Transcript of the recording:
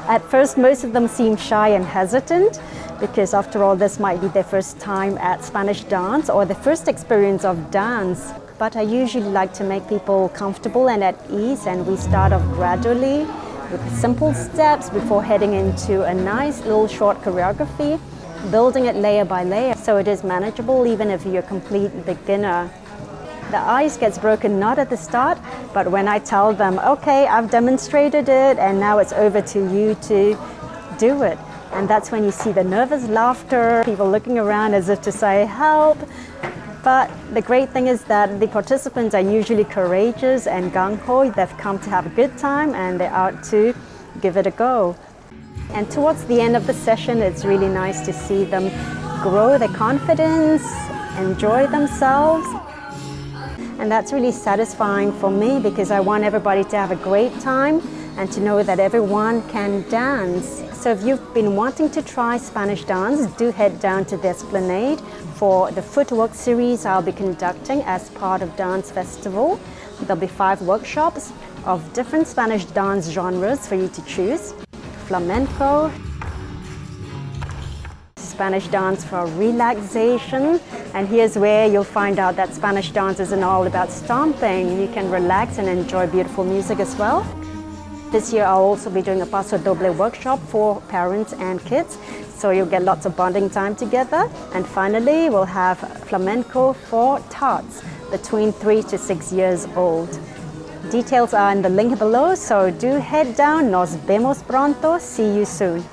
At first, most of them seem shy and hesitant because after all, this might be their first time at Spanish dance or their first experience of dance. But I usually like to make people comfortable and at ease, and we start off gradually with simple steps before heading into a nice little short choreography, building it layer by layer so it is manageable even if you're a complete beginner. The ice gets broken not at the start, but when I tell them, okay, I've demonstrated it and now it's over to you to do it. And that's when you see the nervous laughter, people looking around as if to say, help. But the great thing is that the participants are usually courageous and gung-ho. They've come to have a good time and they're out to give it a go. And towards the end of the session, it's really nice to see them grow their confidence, enjoy themselves. And that's really satisfying for me because I want everybody to have a great time and to know that everyone can dance. So if you've been wanting to try Spanish dance, do head down to the Esplanade for the Footwork series I'll be conducting as part of Dance Festival. There'll be 5 workshops of different Spanish dance genres for you to choose. Flamenco, Spanish dance for relaxation, and here's where you'll find out that Spanish dance isn't all about stomping. You can relax and enjoy beautiful music as well. This year I'll also be doing a Pasodoble workshop for parents and kids, so you'll get lots of bonding time together. And finally, we'll have flamenco for tots between 3 to 6 years old. Details are in the link below, so do head down. Nos vemos pronto. See you soon.